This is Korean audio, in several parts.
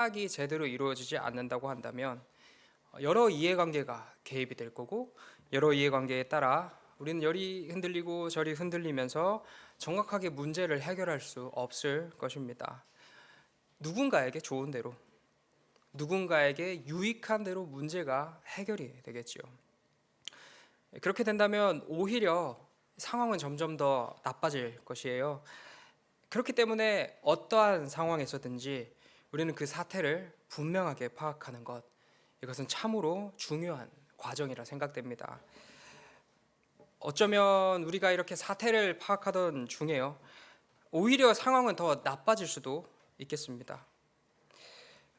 파악이 제대로 이루어지지 않는다고 한다면 여러 이해관계가 개입이 될 거고, 여러 이해관계에 따라 우리는 열이 흔들리고 저리 흔들리면서 정확하게 문제를 해결할 수 없을 것입니다. 누군가에게 좋은 대로, 누군가에게 유익한 대로 문제가 해결이 되겠지요. 그렇게 된다면 오히려 상황은 점점 더 나빠질 것이에요. 그렇기 때문에 어떠한 상황에서든지 우리는 그 사태를 분명하게 파악하는 것, 이것은 참으로 중요한 과정이라 생각됩니다. 어쩌면 우리가 이렇게 사태를 파악하던 중에요, 오히려 상황은 더 나빠질 수도 있겠습니다.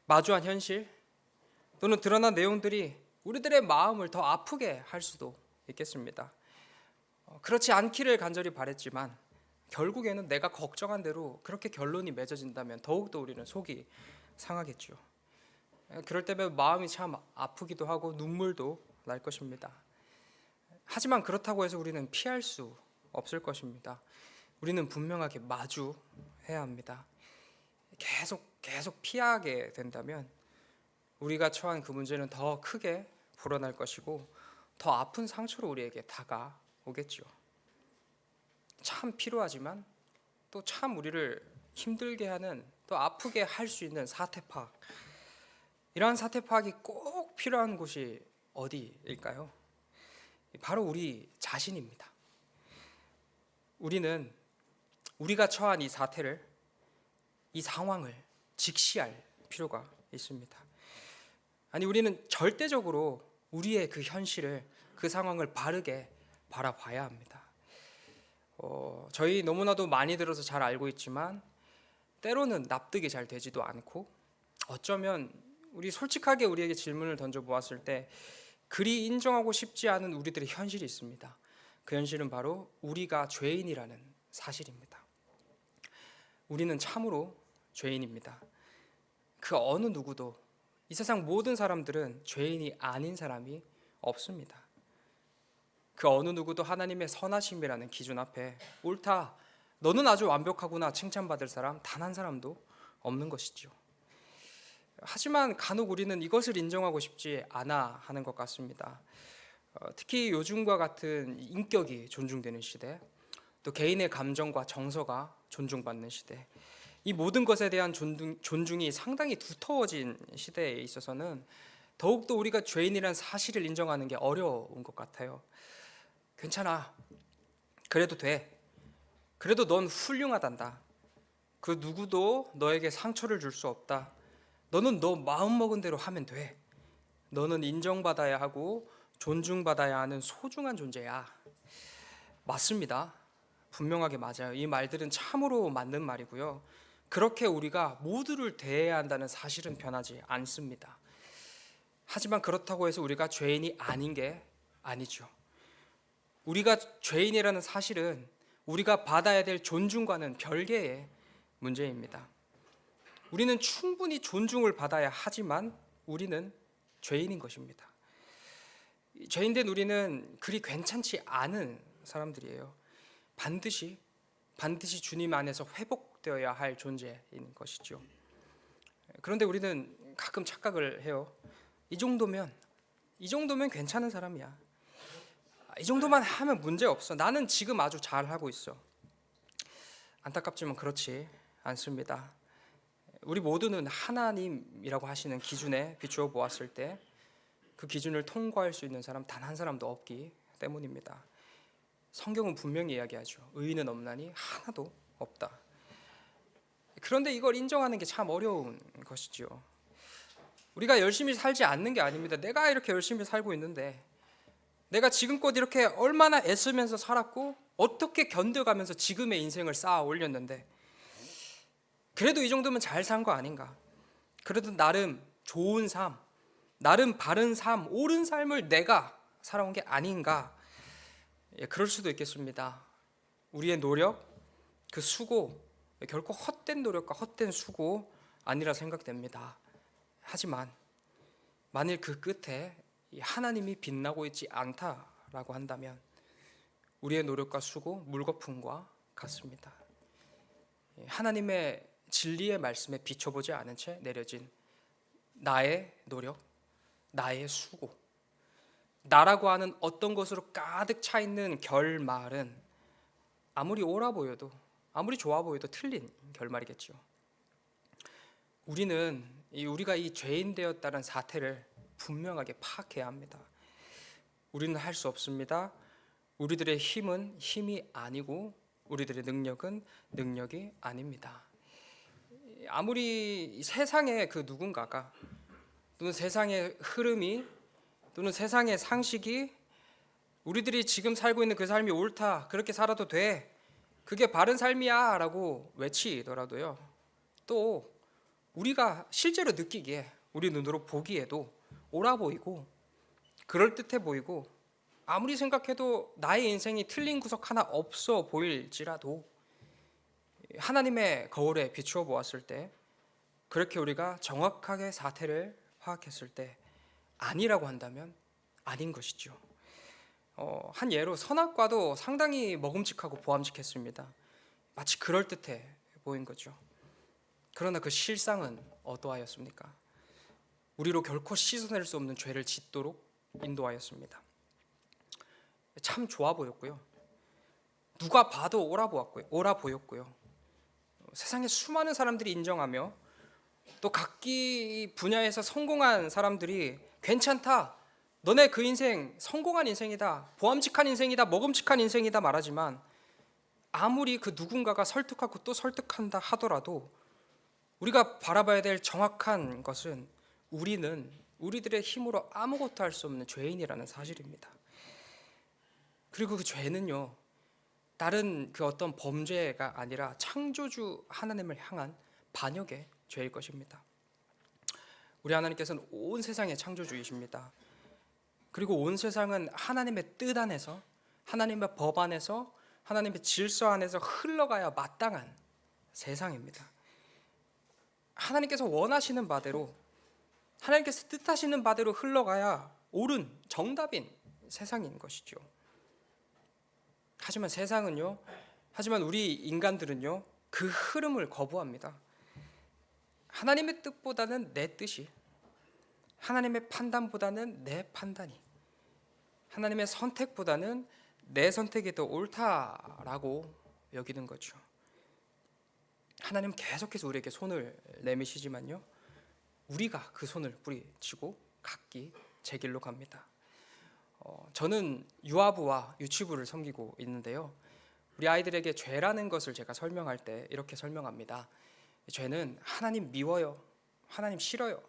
마주한 현실 또는 드러난 내용들이 우리들의 마음을 더 아프게 할 수도 있겠습니다. 그렇지 않기를 간절히 바랬지만 결국에는 내가 걱정한 대로 그렇게 결론이 맺어진다면 더욱더 우리는 속이 상하겠죠. 그럴 때면 마음이 참 아프기도 하고 눈물도 날 것입니다. 하지만 그렇다고 해서 우리는 피할 수 없을 것입니다. 우리는 분명하게 마주해야 합니다. 계속 피하게 된다면 우리가 처한 그 문제는 더 크게 불어날 것이고 더 아픈 상처로 우리에게 다가오겠죠. 참 필요하지만 또 참 우리를 힘들게 하는, 또 아프게 할 수 있는 사태 파악, 이러한 사태 파악이 꼭 필요한 곳이 어디일까요? 바로 우리 자신입니다. 우리는 우리가 처한 이 사태를, 이 상황을 직시할 필요가 있습니다. 아니, 우리는 절대적으로 우리의 그 현실을, 그 상황을 바르게 바라봐야 합니다. 저희 너무나도 많이 들어서 잘 알고 있지만 때로는 납득이 잘 되지도 않고, 어쩌면 우리 솔직하게 우리에게 질문을 던져 보았을 때 그리 인정하고 싶지 않은 우리들의 현실이 있습니다. 그 현실은 바로 우리가 죄인이라는 사실입니다. 우리는 참으로 죄인입니다. 그 어느 누구도, 이 세상 모든 사람들은 죄인이 아닌 사람이 없습니다. 그 어느 누구도 하나님의 선하심이라는 기준 앞에 옳다, 너는 아주 완벽하구나 칭찬받을 사람 단 한 사람도 없는 것이죠. 하지만 간혹 우리는 이것을 인정하고 싶지 않아 하는 것 같습니다. 특히 요즘과 같은 인격이 존중되는 시대, 또 개인의 감정과 정서가 존중받는 시대, 이 모든 것에 대한 존중이 상당히 두터워진 시대에 있어서는 더욱더 우리가 죄인이라는 사실을 인정하는 게 어려운 것 같아요. 괜찮아, 그래도 돼, 그래도 넌 훌륭하단다, 그 누구도 너에게 상처를 줄 수 없다, 너는 너 마음먹은 대로 하면 돼, 너는 인정받아야 하고 존중받아야 하는 소중한 존재야. 맞습니다. 분명하게 맞아요. 이 말들은 참으로 맞는 말이고요. 그렇게 우리가 모두를 대해야 한다는 사실은 변하지 않습니다. 하지만 그렇다고 해서 우리가 죄인이 아닌 게 아니죠. 우리가 죄인이라는 사실은 우리가 받아야 될 존중과는 별개의 문제입니다. 우리는 충분히 존중을 받아야 하지만 우리는 죄인인 것입니다. 죄인된 우리는 그리 괜찮지 않은 사람들이에요. 반드시 주님 안에서 회복되어야 할 존재인 것이죠. 그런데 우리는 가끔 착각을 해요. 이 정도면 괜찮은 사람이야. 이 정도만 하면 문제 없어. 나는 지금 아주 잘하고 있어. 안타깝지만 그렇지 않습니다. 우리 모두는 하나님이라고 하시는 기준에 비추어 보았을 때 그 기준을 통과할 수 있는 사람 단 한 사람도 없기 때문입니다. 성경은 분명히 이야기하죠. 의인은 없나니 하나도 없다. 그런데 이걸 인정하는 게 참 어려운 것이죠. 우리가 열심히 살지 않는 게 아닙니다. 내가 이렇게 열심히 살고 있는데, 내가 지금껏 이렇게 얼마나 애쓰면서 살았고 어떻게 견뎌가면서 지금의 인생을 쌓아 올렸는데, 그래도 이 정도면 잘 산 거 아닌가? 그래도 나름 좋은 삶, 나름 바른 삶, 옳은 삶을 내가 살아온 게 아닌가? 그럴 수도 있겠습니다. 우리의 노력, 그 수고, 결코 헛된 노력과 헛된 수고 아니라 생각됩니다. 하지만 만일 그 끝에 하나님이 빛나고 있지 않다라고 한다면 우리의 노력과 수고, 물거품과 같습니다. 하나님의 진리의 말씀에 비춰보지 않은 채 내려진 나의 노력, 나의 수고, 나라고 하는 어떤 것으로 가득 차 있는 결말은 아무리 옳아 보여도, 아무리 좋아 보여도 틀린 결말이겠죠. 우리가 이 죄인 되었다는 사태를 분명하게 파악해야 합니다. 우리는 할 수 없습니다. 우리들의 힘은 힘이 아니고 우리들의 능력은 능력이 아닙니다. 아무리 세상의 그 누군가가 또는 세상의 흐름이 또는 세상의 상식이 우리들이 지금 살고 있는 그 삶이 옳다, 그렇게 살아도 돼, 그게 바른 삶이야 라고 외치더라도요, 또 우리가 실제로 느끼기에, 우리 눈으로 보기에도 옳아 보이고 그럴듯해 보이고 아무리 생각해도 나의 인생이 틀린 구석 하나 없어 보일지라도 하나님의 거울에 비추어 보았을 때, 그렇게 우리가 정확하게 사태를 파악했을 때 아니라고 한다면 아닌 것이죠. 한 예로 선악과도 상당히 먹음직하고 보암직했습니다. 마치 그럴듯해 보인 거죠. 그러나 그 실상은 어떠하였습니까? 우리로 결코 씻어낼 수 없는 죄를 짓도록 인도하였습니다. 참 좋아 보였고요. 누가 봐도 옳아 보였고요. 세상에 수많은 사람들이 인정하며 또 각기 분야에서 성공한 사람들이 괜찮다, 너네 그 인생 성공한 인생이다, 보암직한 인생이다, 먹음직한 인생이다 말하지만 아무리 그 누군가가 설득하고 또 설득한다 하더라도 우리가 바라봐야 될 정확한 것은 우리는 우리들의 힘으로 아무것도 할 수 없는 죄인이라는 사실입니다. 그리고 그 죄는요, 다른 그 어떤 범죄가 아니라 창조주 하나님을 향한 반역의 죄일 것입니다. 우리 하나님께서는 온 세상의 창조주이십니다. 그리고 온 세상은 하나님의 뜻 안에서, 하나님의 법 안에서, 하나님의 질서 안에서 흘러가야 마땅한 세상입니다. 하나님께서 원하시는 바대로, 하나님께서 뜻하시는 바대로 흘러가야 옳은 정답인 세상인 것이죠. 하지만 우리 인간들은요, 그 흐름을 거부합니다. 하나님의 뜻보다는 내 뜻이, 하나님의 판단보다는 내 판단이, 하나님의 선택보다는 내 선택이 더 옳다라고 여기는 거죠. 하나님은 계속해서 우리에게 손을 내미시지만요, 우리가 그 손을 뿌리치고 각기 제 길로 갑니다. 저는 유아부와 유치부를 섬기고 있는데요, 우리 아이들에게 죄라는 것을 제가 설명할 때 이렇게 설명합니다. 죄는 하나님 미워요, 하나님 싫어요,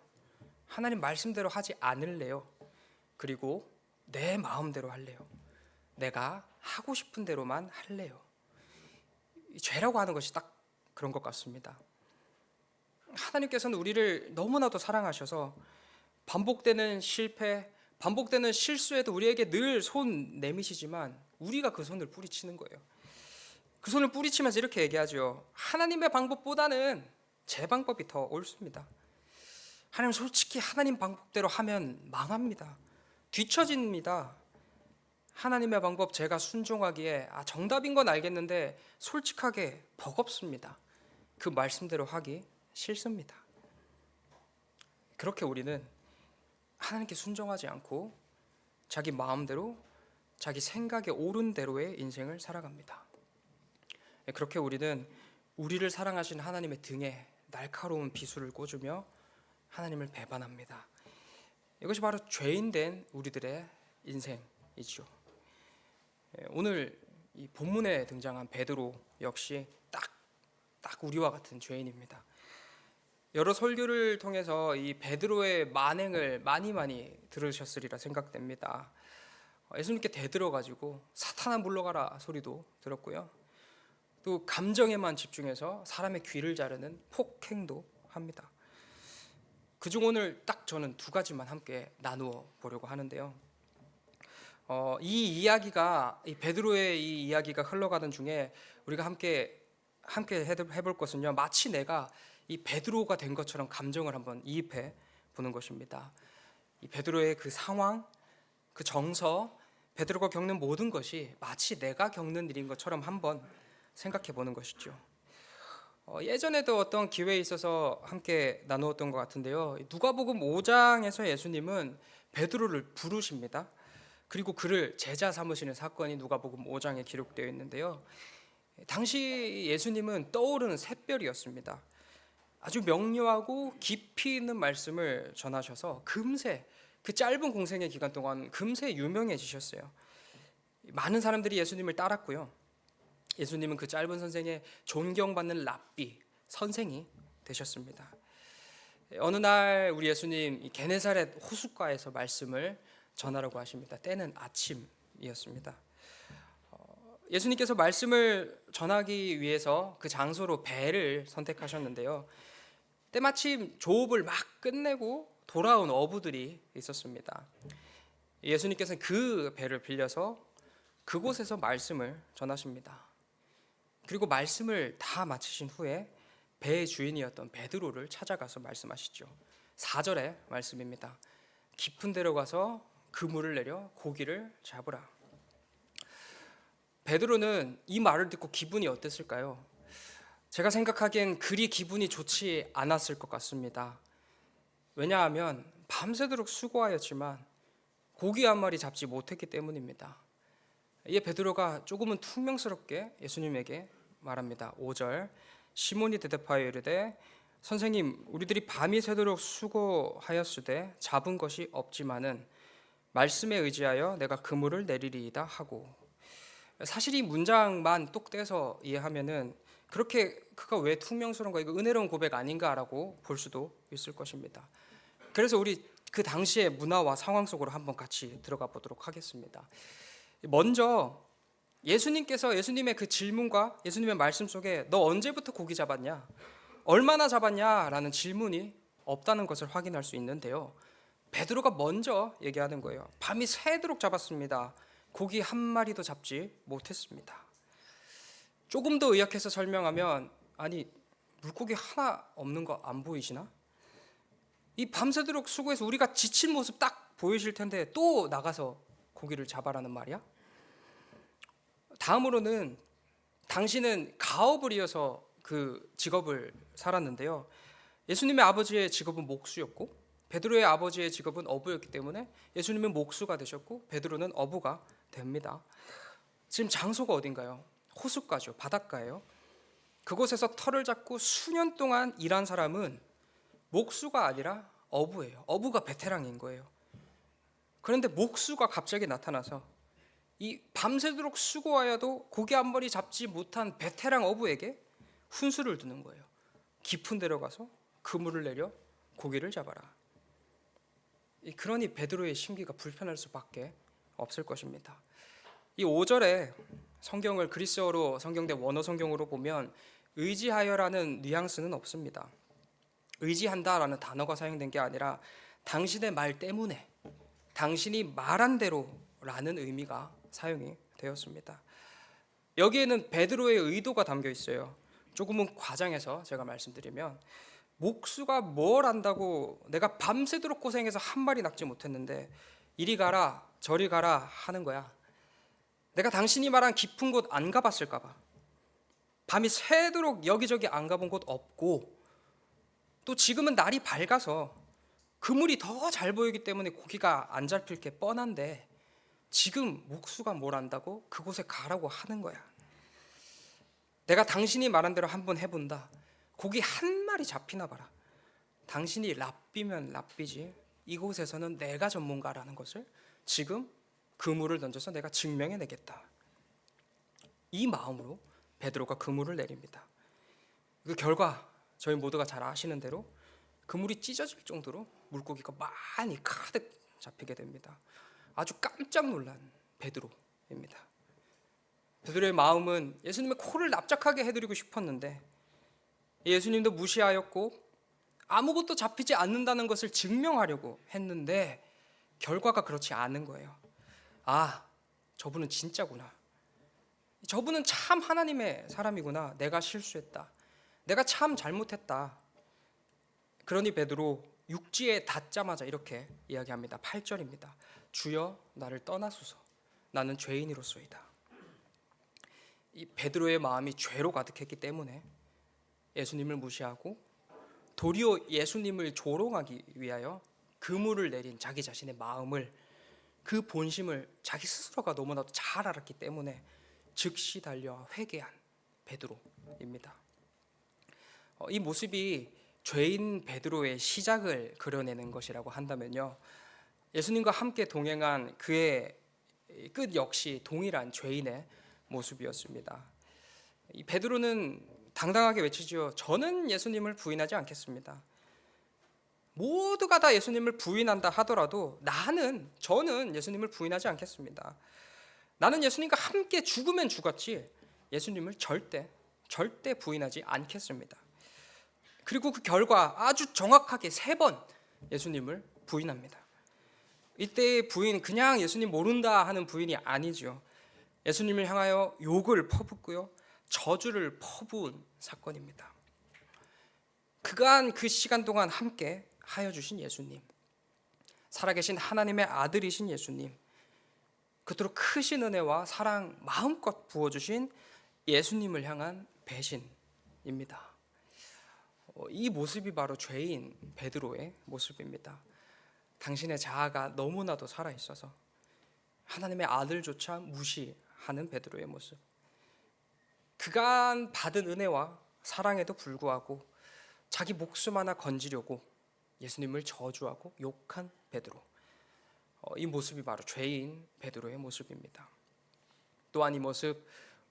하나님 말씀대로 하지 않을래요, 그리고 내 마음대로 할래요, 내가 하고 싶은 대로만 할래요. 죄라고 하는 것이 딱 그런 것 같습니다. 하나님께서는 우리를 너무나도 사랑하셔서 반복되는 실패, 반복되는 실수에도 우리에게 늘 손 내미시지만 우리가 그 손을 뿌리치는 거예요. 그 손을 뿌리치면서 이렇게 얘기하죠. 하나님의 방법보다는 제 방법이 더 옳습니다. 하나님, 솔직히 하나님 방법대로 하면 망합니다. 뒤처집니다. 하나님의 방법 제가 순종하기에 정답인 건 알겠는데 솔직하게 버겁습니다. 그 말씀대로 하기 싫습니다. 그렇게 우리는 하나님께 순종하지 않고 자기 마음대로, 자기 생각에 옳은 대로의 인생을 살아갑니다. 그렇게 우리는 우리를 사랑하신 하나님의 등에 날카로운 비수를 꽂으며 하나님을 배반합니다. 이것이 바로 죄인된 우리들의 인생이죠. 오늘 이 본문에 등장한 베드로 역시 딱 우리와 같은 죄인입니다. 여러 설교를 통해서 이 베드로의 만행을 많이 들으셨으리라 생각됩니다. 예수님께 대들어가지고 사탄아 물러가라 소리도 들었고요, 또 감정에만 집중해서 사람의 귀를 자르는 폭행도 합니다. 그중 오늘 딱 저는 두 가지만 함께 나누어 보려고 하는데요, 이 베드로의 이 이야기가 흘러가는 중에 우리가 함께 해볼 것은요, 마치 내가 이 베드로가 된 것처럼 감정을 한번 이입해 보는 것입니다. 이 베드로의 그 상황, 그 정서, 베드로가 겪는 모든 것이 마치 내가 겪는 일인 것처럼 한번 생각해 보는 것이죠. 예전에도 어떤 기회에 있어서 함께 나누었던 것 같은데요. 누가복음 5장에서 예수님은 베드로를 부르십니다. 그리고 그를 제자 삼으시는 사건이 누가복음 5장에 기록되어 있는데요. 당시 예수님은 떠오르는 샛별이었습니다. 아주 명료하고 깊이 있는 말씀을 전하셔서 금세 그 짧은 공생의 기간 동안 금세 유명해지셨어요. 많은 사람들이 예수님을 따랐고요. 예수님은 그 짧은 선생의 존경받는 랍비, 선생이 되셨습니다. 어느 날 우리 예수님 이 게네사렛 호숫가에서 말씀을 전하라고 하십니다. 때는 아침이었습니다. 예수님께서 말씀을 전하기 위해서 그 장소로 배를 선택하셨는데요. 때마침 조업을 막 끝내고 돌아온 어부들이 있었습니다. 예수님께서는 그 배를 빌려서 그곳에서 말씀을 전하십니다. 그리고 말씀을 다 마치신 후에 배의 주인이었던 베드로를 찾아가서 말씀하시죠. 4절의 말씀입니다. 깊은 데로 가서 그물을 내려 고기를 잡으라. 베드로는 이 말을 듣고 기분이 어땠을까요? 제가 생각하기엔 그리 기분이 좋지 않았을 것 같습니다. 왜냐하면 밤새도록 수고하였지만 고기 한 마리 잡지 못했기 때문입니다. 이에 베드로가 조금은 퉁명스럽게 예수님에게 말합니다. 5절 시몬이 대답하여 이르되 선생님 우리들이 밤이 새도록 수고하였으되 잡은 것이 없지만은 말씀에 의지하여 내가 그물을 내리리이다 하고, 사실 이 문장만 똑 떼서 이해하면은 그렇게 그가 왜 퉁명스러운가, 이거 은혜로운 고백 아닌가라고 볼 수도 있을 것입니다. 그래서 우리 그 당시의 문화와 상황 속으로 한번 같이 들어가 보도록 하겠습니다. 먼저 예수님께서 예수님의 그 질문과 예수님의 말씀 속에 너 언제부터 고기 잡았냐, 얼마나 잡았냐라는 질문이 없다는 것을 확인할 수 있는데요. 베드로가 먼저 얘기하는 거예요. 밤이 새도록 잡았습니다. 고기 한 마리도 잡지 못했습니다. 조금 더 의역해서 설명하면, 아니 물고기 하나 없는 거 안 보이시나? 이 밤새도록 수고해서 우리가 지친 모습 딱 보이실 텐데 또 나가서 고기를 잡아라는 말이야? 다음으로는 당신은 가업을 이어서 그 직업을 살았는데요. 예수님의 아버지의 직업은 목수였고 베드로의 아버지의 직업은 어부였기 때문에 예수님은 목수가 되셨고 베드로는 어부가 됩니다. 지금 장소가 어딘가요? 호숫가죠. 바닷가예요. 그곳에서 털을 잡고 수년 동안 일한 사람은 목수가 아니라 어부예요. 어부가 베테랑인 거예요. 그런데 목수가 갑자기 나타나서 이 밤새도록 수고하여도 고기 한 마리 잡지 못한 베테랑 어부에게 훈수를 두는 거예요. 깊은 데로 가서 그물을 내려 고기를 잡아라. 그러니 베드로의 심기가 불편할 수밖에 없을 것입니다. 이 5절에 성경을 그리스어로 성경된 원어 성경으로 보면 의지하여라는 뉘앙스는 없습니다. 의지한다라는 단어가 사용된 게 아니라 당신의 말 때문에, 당신이 말한 대로라는 의미가 사용이 되었습니다. 여기에는 베드로의 의도가 담겨 있어요. 조금은 과장해서 제가 말씀드리면, 목수가 뭘 안다고 내가 밤새도록 고생해서 한 마리 낚지 못했는데 이리 가라 저리 가라 하는 거야. 내가 당신이 말한 깊은 곳 안 가봤을까 봐, 밤이 새도록 여기저기 안 가본 곳 없고, 또 지금은 날이 밝아서 그물이 더 잘 보이기 때문에 고기가 안 잡힐 게 뻔한데 지금 목수가 뭘 안다고 그곳에 가라고 하는 거야. 내가 당신이 말한 대로 한번 해본다. 고기 한 마리 잡히나 봐라. 당신이 랍비면 랍비지 이곳에서는 내가 전문가라는 것을 지금 그물을 던져서 내가 증명해내겠다. 이 마음으로 베드로가 그물을 내립니다. 그 결과 저희 모두가 잘 아시는 대로 그물이 찢어질 정도로 물고기가 많이 가득 잡히게 됩니다. 아주 깜짝 놀란 베드로입니다. 베드로의 마음은 예수님의 코를 납작하게 해드리고 싶었는데 예수님도 무시하였고 아무것도 잡히지 않는다는 것을 증명하려고 했는데 결과가 그렇지 않은 거예요. 아, 저분은 진짜구나. 저분은 참 하나님의 사람이구나. 내가 실수했다. 내가 참 잘못했다. 그러니 베드로 육지에 닿자마자 이렇게 이야기합니다. 8절입니다. 주여 나를 떠나소서. 나는 죄인이로소이다. 이 베드로의 마음이 죄로 가득했기 때문에 예수님을 무시하고 도리어 예수님을 조롱하기 위하여 그물을 내린 자기 자신의 마음을, 그 본심을 자기 스스로가 너무나도 잘 알았기 때문에 즉시 달려와 회개한 베드로입니다. 이 모습이 죄인 베드로의 시작을 그려내는 것이라고 한다면요, 예수님과 함께 동행한 그의 끝 역시 동일한 죄인의 모습이었습니다. 이 베드로는 당당하게 외치지요. 저는 예수님을 부인하지 않겠습니다. 모두가 다 예수님을 부인한다 하더라도 저는 예수님을 부인하지 않겠습니다. 나는 예수님과 함께 죽으면 죽었지 예수님을 절대 부인하지 않겠습니다. 그리고 그 결과 아주 정확하게 3번 예수님을 부인합니다. 이때의 부인, 그냥 예수님 모른다 하는 부인이 아니죠. 예수님을 향하여 욕을 퍼붓고요, 저주를 퍼부은 사건입니다. 그간 그 시간 동안 함께 하여 주신 예수님, 살아계신 하나님의 아들이신 예수님, 그토록 크신 은혜와 사랑 마음껏 부어주신 예수님을 향한 배신입니다. 이 모습이 바로 죄인 베드로의 모습입니다. 당신의 자아가 너무나도 살아있어서 하나님의 아들조차 무시하는 베드로의 모습. 그간 받은 은혜와 사랑에도 불구하고 자기 목숨 하나 건지려고 예수님을 저주하고 욕한 베드로. 이 모습이 바로 죄인 베드로의 모습입니다. 또한 이 모습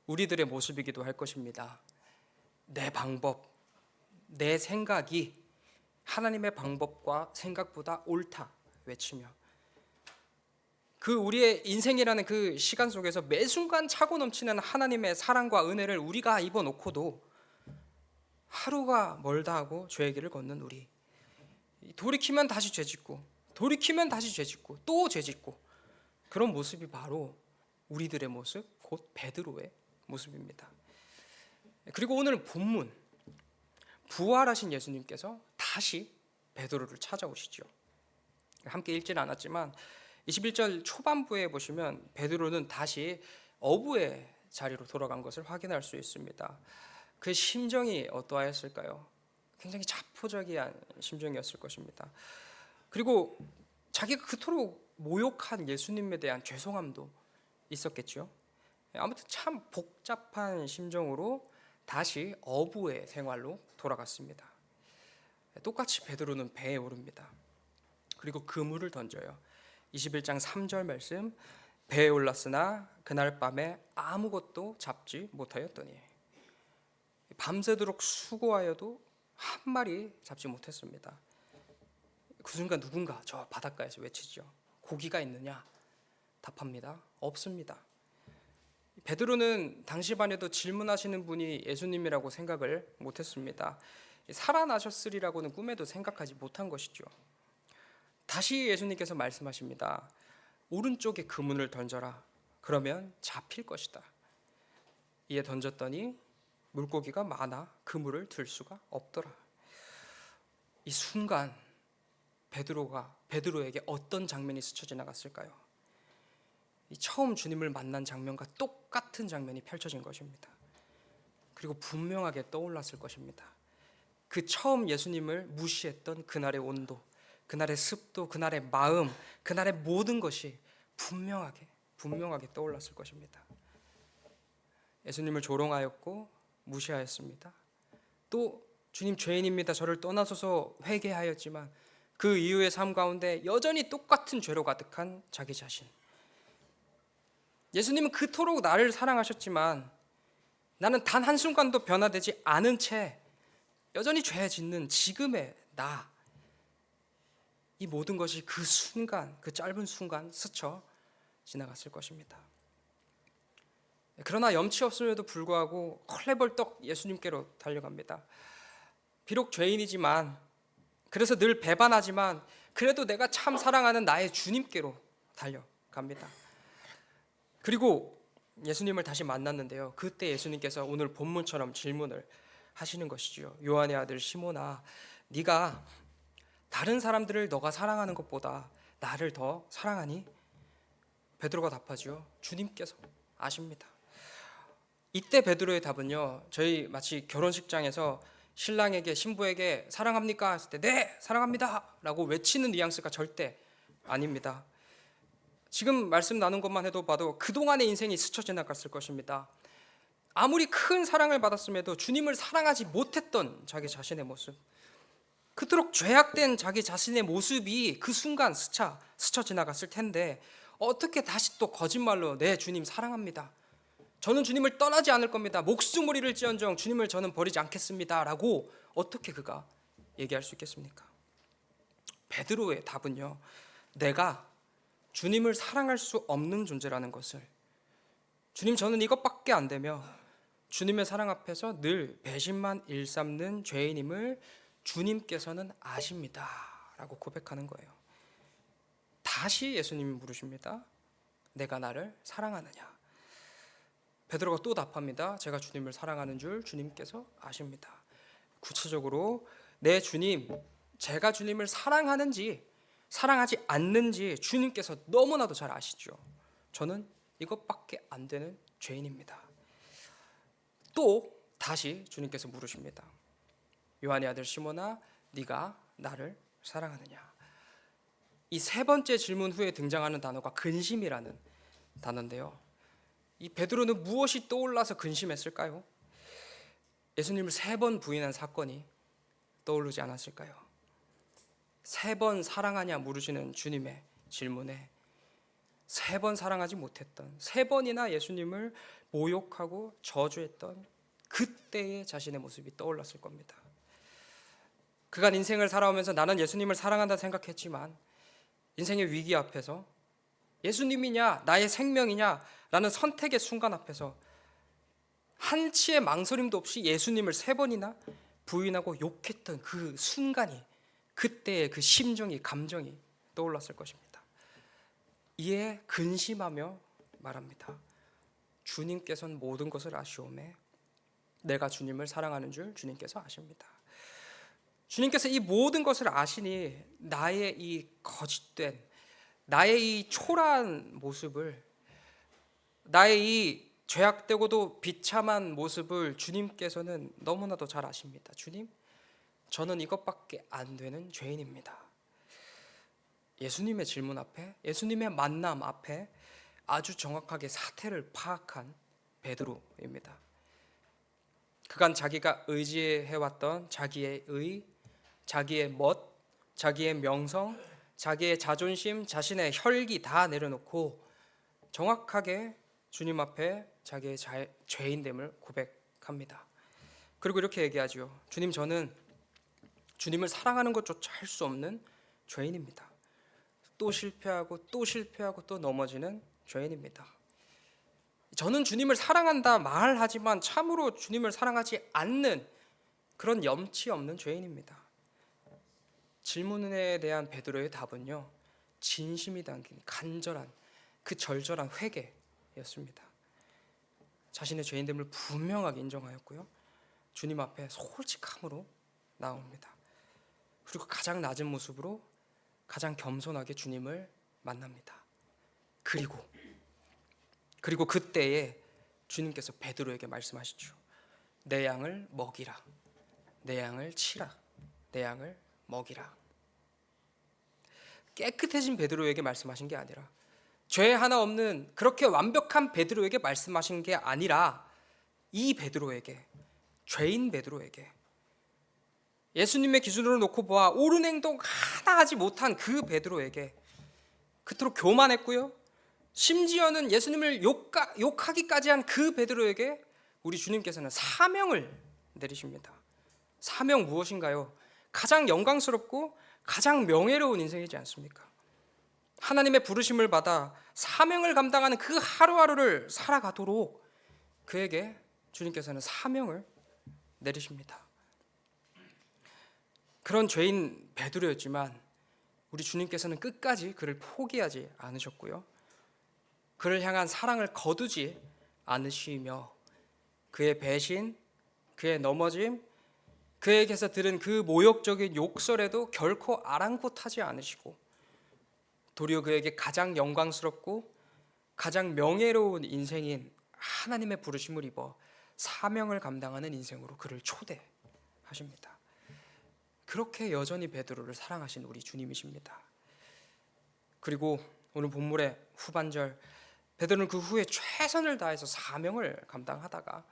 우리들의 모습이기도 할 것입니다. 내 방법, 내 생각이 하나님의 방법과 생각보다 옳다 외치며 그 우리의 인생이라는 그 시간 속에서 매 순간 차고 넘치는 하나님의 사랑과 은혜를 우리가 입어놓고도 하루가 멀다 하고 죄의 길을 걷는 우리, 돌이키면 다시 죄짓고 돌이키면 다시 죄짓고 또 죄짓고, 그런 모습이 바로 우리들의 모습, 곧 베드로의 모습입니다. 그리고 오늘 본문, 부활하신 예수님께서 다시 베드로를 찾아오시죠. 함께 읽지는 않았지만 21절 초반부에 보시면 베드로는 다시 어부의 자리로 돌아간 것을 확인할 수 있습니다. 그 심정이 어떠하였을까요? 굉장히 자포자기한 심정이었을 것입니다. 그리고 자기가 그토록 모욕한 예수님에 대한 죄송함도 있었겠죠. 아무튼 참 복잡한 심정으로 다시 어부의 생활로 돌아갔습니다. 똑같이 베드로는 배에 오릅니다. 그리고 그물을 던져요. 21장 3절 말씀, 배에 올랐으나 그날 밤에 아무것도 잡지 못하였더니, 밤새도록 수고하여도 한 마리 잡지 못했습니다. 그 순간 누군가 저 바닷가에서 외치죠. 고기가 있느냐? 답합니다. 없습니다. 베드로는 당시 반에도 질문하시는 분이 예수님이라고 생각을 못했습니다. 살아나셨으리라고는 꿈에도 생각하지 못한 것이죠. 다시 예수님께서 말씀하십니다. 오른쪽에 그물을 던져라. 그러면 잡힐 것이다. 이에 던졌더니 물고기가 많아 그물을 들 수가 없더라. 이 순간 베드로에게 어떤 장면이 스쳐 지나갔을까요? 이 처음 주님을 만난 장면과 똑같은 장면이 펼쳐진 것입니다. 그리고 분명하게 떠올랐을 것입니다. 그 처음 예수님을 무시했던 그날의 온도, 그날의 습도, 그날의 마음, 그날의 모든 것이 분명하게 떠올랐을 것입니다. 예수님을 조롱하였고 무시하였습니다. 또 주님 죄인입니다. 저를 떠나소서 회개하였지만 그 이후의 삶 가운데 여전히 똑같은 죄로 가득한 자기 자신. 예수님은 그토록 나를 사랑하셨지만 나는 단 한순간도 변화되지 않은 채 여전히 죄 짓는 지금의 나, 이 모든 것이 그 순간, 그 짧은 순간 스쳐 지나갔을 것입니다. 그러나 염치 없음에도 불구하고 헐레벌떡 예수님께로 달려갑니다. 비록 죄인이지만, 그래서 늘 배반하지만 그래도 내가 참 사랑하는 나의 주님께로 달려갑니다. 그리고 예수님을 다시 만났는데요, 그때 예수님께서 오늘 본문처럼 질문을 하시는 것이죠. 요한의 아들 시몬아, 네가 다른 사람들을 너가 사랑하는 것보다 나를 더 사랑하니? 베드로가 답하죠. 주님께서 아십니다. 이때 베드로의 답은요, 저희 마치 결혼식장에서 신랑에게 신부에게 사랑합니까? 했을 때 네, 사랑합니다 라고 외치는 뉘앙스가 절대 아닙니다. 지금 말씀 나눈 것만 해도 봐도 그동안의 인생이 스쳐 지나갔을 것입니다. 아무리 큰 사랑을 받았음에도 주님을 사랑하지 못했던 자기 자신의 모습, 그토록 죄악된 자기 자신의 모습이 그 순간 스쳐 지나갔을 텐데 어떻게 다시 또 거짓말로 네, 주님 사랑합니다, 저는 주님을 떠나지 않을 겁니다, 목숨을 잃을지언정 주님을 저는 버리지 않겠습니다 라고 어떻게 그가 얘기할 수 있겠습니까? 베드로의 답은요, 내가 주님을 사랑할 수 없는 존재라는 것을, 주님 저는 이것밖에 안 되며 주님의 사랑 앞에서 늘 배신만 일삼는 죄인임을 주님께서는 아십니다 라고 고백하는 거예요. 다시 예수님이 물으십니다. 내가 나를 사랑하느냐? 베드로가 또 답합니다. 제가 주님을 사랑하는 줄 주님께서 아십니다. 구체적으로 내 주님, 제가 주님을 사랑하는지 사랑하지 않는지 주님께서 너무나도 잘 아시죠. 저는 이것밖에 안 되는 죄인입니다. 또 다시 주님께서 물으십니다. 요한의 아들 시몬아, 네가 나를 사랑하느냐? 이 세 번째 질문 후에 등장하는 단어가 근심이라는 단어인데요, 이 베드로는 무엇이 떠올라서 근심했을까요? 예수님을 3번 부인한 사건이 떠오르지 않았을까요? 3번 사랑하냐 물으시는 주님의 질문에 3번 사랑하지 못했던, 3번이나 예수님을 모욕하고 저주했던 그때의 자신의 모습이 떠올랐을 겁니다. 그간 인생을 살아오면서 나는 예수님을 사랑한다 생각했지만 인생의 위기 앞에서 예수님이냐 나의 생명이냐 라는 선택의 순간 앞에서 한치의 망설임도 없이 예수님을 3번이나 부인하고 욕했던 그 순간이, 그때의 그 심정이, 감정이 떠올랐을 것입니다. 이에 근심하며 말합니다. 주님께서는 모든 것을 아시오매 내가 주님을 사랑하는 줄 주님께서 아십니다. 주님께서 이 모든 것을 아시니 나의 이 거짓된, 나의 이 초라한 모습을, 나의 이 죄악되고도 비참한 모습을 주님께서는 너무나도 잘 아십니다. 주님, 저는 이것밖에 안 되는 죄인입니다. 예수님의 질문 앞에, 예수님의 만남 앞에 아주 정확하게 사태를 파악한 베드로입니다. 그간 자기가 의지해왔던 자기의 의, 자기의 멋, 자기의 명성, 자기의 자존심, 자신의 혈기 다 내려놓고 정확하게 주님 앞에 자기의 죄인됨을 고백합니다. 그리고 이렇게 얘기하죠. 주님, 저는 주님을 사랑하는 것조차 할 수 없는 죄인입니다. 또 실패하고 또 실패하고 또 넘어지는 죄인입니다. 저는 주님을 사랑한다 말하지만 참으로 주님을 사랑하지 않는 그런 염치 없는 죄인입니다. 질문에 대한 베드로의 답은요, 진심이 담긴 간절한 그 절절한 회개였습니다. 자신의 죄인됨을 분명하게 인정하였고요, 주님 앞에 솔직함으로 나옵니다. 그리고 가장 낮은 모습으로 가장 겸손하게 주님을 만납니다. 그리고 그때에 주님께서 베드로에게 말씀하시죠. 내 양을 먹이라, 내 양을 치라, 내 양을 먹이라. 깨끗해진 베드로에게 말씀하신 게 아니라, 죄 하나 없는 그렇게 완벽한 베드로에게 말씀하신 게 아니라, 이 베드로에게, 죄인 베드로에게, 예수님의 기준으로 놓고 보아 옳은 행동 하나 하지 못한 그 베드로에게, 그토록 교만했고요, 심지어는 예수님을 욕하기까지 한 그 베드로에게 우리 주님께서는 사명을 내리십니다. 사명 무엇인가요? 가장 영광스럽고 가장 명예로운 인생이지 않습니까? 하나님의 부르심을 받아 사명을 감당하는 그 하루하루를 살아가도록 그에게 주님께서는 사명을 내리십니다. 그런 죄인 베드로였지만 우리 주님께서는 끝까지 그를 포기하지 않으셨고요, 그를 향한 사랑을 거두지 않으시며 그의 배신, 그의 넘어짐, 그에게서 들은 그 모욕적인 욕설에도 결코 아랑곳하지 않으시고 도리어 그에게 가장 영광스럽고 가장 명예로운 인생인 하나님의 부르심을 입어 사명을 감당하는 인생으로 그를 초대하십니다. 하십니다. 그렇게 여전히 베드로를 사랑하신 우리 주님이십니다. 그리고 오늘 본문의 후반절, 베드로는 그 후에 최선을 다해서 사명을 감당하다가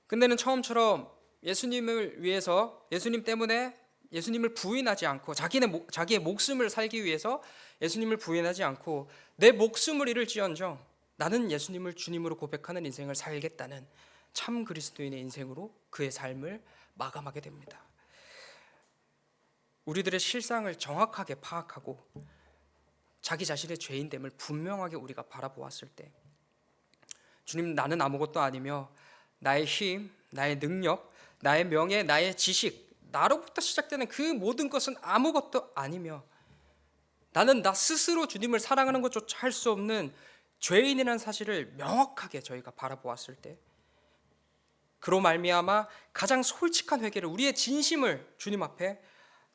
근데는 처음처럼 예수님을 위해서, 예수님 때문에 예수님을 부인하지 않고 자기의 목숨을 살기 위해서 예수님을 부인하지 않고 내 목숨을 잃을지언정 나는 예수님을 주님으로 고백하는 인생을 살겠다는 참 그리스도인의 인생으로 그의 삶을 마감하게 됩니다. 우리들의 실상을 정확하게 파악하고 자기 자신의 죄인됨을 분명하게 우리가 바라보았을 때 주님, 나는 아무것도 아니며 나의 힘, 나의 능력, 나의 명예, 나의 지식, 나로부터 시작되는 그 모든 것은 아무것도 아니며 나는 나 스스로 주님을 사랑하는 것조차 할 수 없는 죄인이라는 사실을 명확하게 저희가 바라보았을 때 그로 말미암아 가장 솔직한 회개를, 우리의 진심을 주님 앞에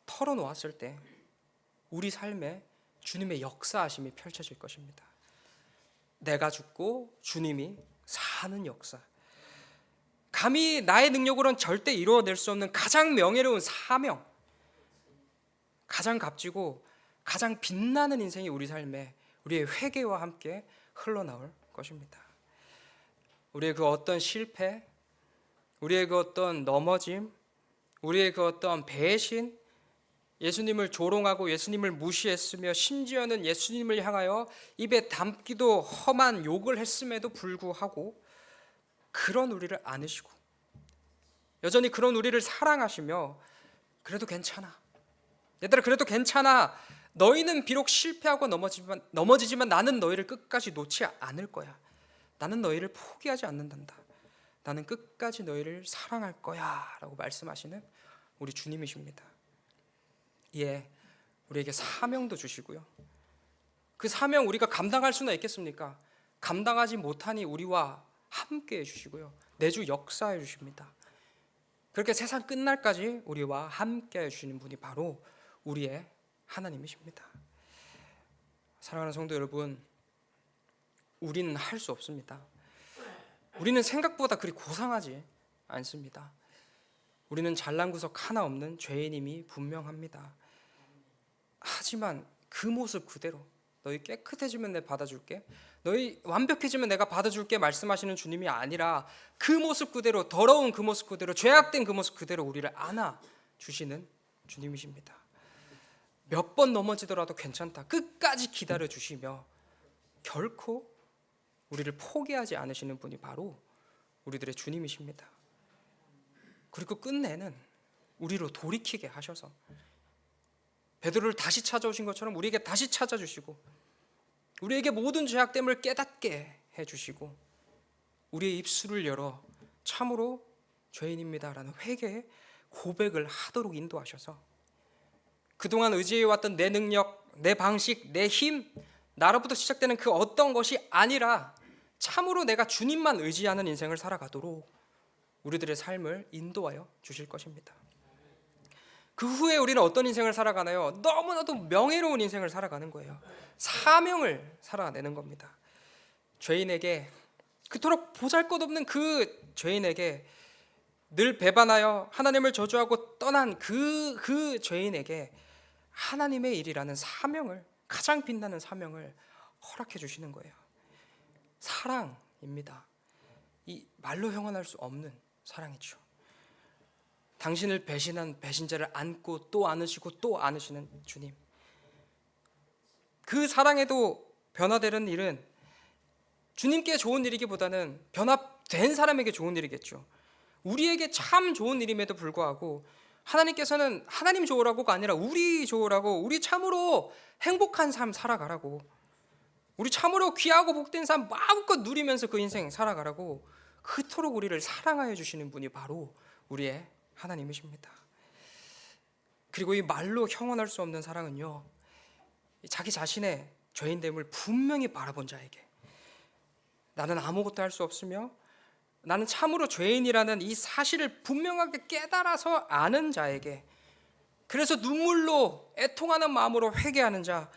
털어놓았을 때 우리 삶에 주님의 역사하심이 펼쳐질 것입니다. 내가 죽고 주님이 사는 역사, 감히 나의 능력으로는 절대 이루어낼 수 없는 가장 명예로운 사명, 가장 값지고 가장 빛나는 인생이 우리 삶에 우리의 회개와 함께 흘러나올 것입니다. 우리의 그 어떤 실패, 우리의 그 어떤 넘어짐, 우리의 그 어떤 배신, 예수님을 조롱하고 예수님을 무시했으며 심지어는 예수님을 향하여 입에 담기도 험한 욕을 했음에도 불구하고 그런 우리를 안으시고 여전히 그런 우리를 사랑하시며 그래도 괜찮아, 얘들아 그래도 괜찮아, 너희는 비록 실패하고 넘어지지만 나는 너희를 끝까지 놓지 않을 거야, 나는 너희를 포기하지 않는단다, 나는 끝까지 너희를 사랑할 거야 라고 말씀하시는 우리 주님이십니다. 예, 우리에게 사명도 주시고요, 그 사명 우리가 감당할 수는 있겠습니까? 감당하지 못하니 우리와 함께 해주시고요, 내주 역사해 주십니다. 그렇게 세상 끝날까지 우리와 함께 해주시는 분이 바로 우리의 하나님이십니다. 사랑하는 성도 여러분, 우리는 할 수 없습니다. 우리는 생각보다 그리 고상하지 않습니다. 우리는 잘난 구석 하나 없는 죄인임이 분명합니다. 하지만 그 모습 그대로, 너희 깨끗해지면 내가 받아줄게, 너희 완벽해지면 내가 받아줄게 말씀하시는 주님이 아니라 그 모습 그대로, 더러운 그 모습 그대로, 죄악된 그 모습 그대로 우리를 안아주시는 주님이십니다. 몇 번 넘어지더라도 괜찮다, 끝까지 기다려주시며 결코 우리를 포기하지 않으시는 분이 바로 우리들의 주님이십니다. 그리고 끝내는 우리로 돌이키게 하셔서 베드로를 다시 찾아오신 것처럼 우리에게 다시 찾아주시고 우리에게 모든 죄악됨을 깨닫게 해주시고 우리의 입술을 열어 참으로 죄인입니다라는 회개의 고백을 하도록 인도하셔서 그동안 의지해왔던 내 능력, 내 방식, 내 힘, 나로부터 시작되는 그 어떤 것이 아니라 참으로 내가 주님만 의지하는 인생을 살아가도록 우리들의 삶을 인도하여 주실 것입니다. 그 후에 우리는 어떤 인생을 살아가나요? 너무나도 명예로운 인생을 살아가는 거예요. 사명을 살아내는 겁니다. 죄인에게, 그토록 보잘것없는 그 죄인에게, 늘 배반하여 하나님을 저주하고 떠난 그 죄인에게 하나님의 일이라는 사명을, 가장 빛나는 사명을 허락해 주시는 거예요. 사랑입니다. 이 말로 형언할 수 없는 사랑이죠. 당신을 배신한 배신자를 안고 또 안으시고 또 안으시는 주님, 그 사랑에도 변화되는 일은 주님께 좋은 일이기보다는 변화된 사람에게 좋은 일이겠죠. 우리에게 참 좋은 일임에도 불구하고 하나님께서는 하나님 좋으라고가 아니라 우리 좋으라고, 우리 참으로 행복한 삶 살아가라고, 우리 참으로 귀하고 복된 삶 마음껏 누리면서 그 인생 살아가라고 그토록 우리를 사랑하여 주시는 분이 바로 우리의 하나님이십니다. 그리고 이 말로 형언할 수 없는 사랑은요, 자기 자신의 죄인됨을 분명히 바라본 자에게, 나는 아무것도 할 수 없으며 나는 참으로 죄인이라는 이 사실을 분명하게 깨달아서 아는 자에게, 그래서 눈물로 애통하는 마음으로 회개하는 자,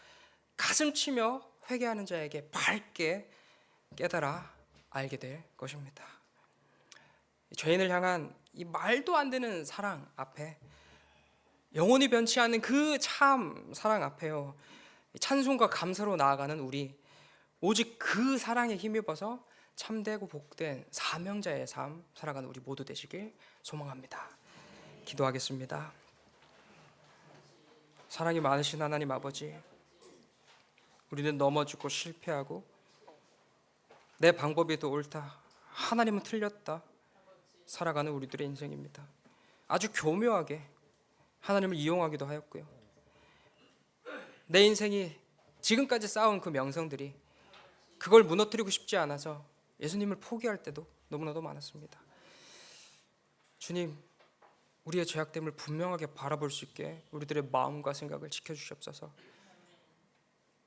가슴치며 회개하는 자에게 밝게 깨달아 알게 될 것입니다. 죄인을 향한 이 말도 안 되는 사랑 앞에, 영원히 변치 않는 그 참 사랑 앞에요, 찬송과 감사로 나아가는 우리, 오직 그 사랑에 힘입어서 참되고 복된 사명자의 삶 살아가는 우리 모두 되시길 소망합니다. 기도하겠습니다. 사랑이 많으신 하나님 아버지, 우리는 넘어지고 실패하고 내 방법이 더 옳다, 하나님은 틀렸다 살아가는 우리들의 인생입니다. 아주 교묘하게 하나님을 이용하기도 하였고요. 내 인생이 지금까지 쌓아온 그 명성들이 그걸 무너뜨리고 싶지 않아서 예수님을 포기할 때도 너무나도 많았습니다. 주님, 우리의 죄악됨을 분명하게 바라볼 수 있게 우리들의 마음과 생각을 지켜주시옵소서.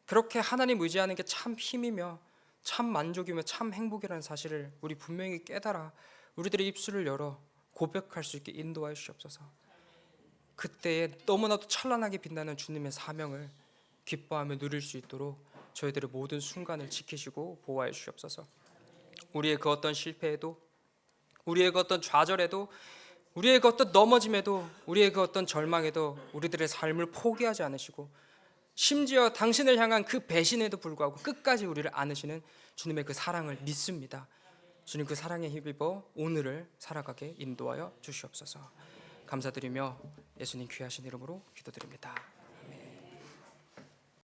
그렇게 하나님 의지하는 게 참 힘이며 참 만족이며 참 행복이라는 사실을 우리 분명히 깨달아 우리들의 입술을 열어 고백할 수 있게 인도하여 주시옵소서. 그때에 너무나도 찬란하게 빛나는 주님의 사명을 기뻐하며 누릴 수 있도록 저희들의 모든 순간을 지키시고 보호하여 주시옵소서. 우리의 그 어떤 실패에도, 우리의 그 어떤 좌절에도, 우리의 그 어떤 넘어짐에도, 우리의 그 어떤 절망에도 우리들의 삶을 포기하지 않으시고, 심지어 당신을 향한 그 배신에도 불구하고 끝까지 우리를 안으시는 주님의 그 사랑을 믿습니다. 주님, 그 사랑에 힘입어 오늘을 살아가게 인도하여 주시옵소서. 감사드리며 예수님 귀하신 이름으로 기도드립니다.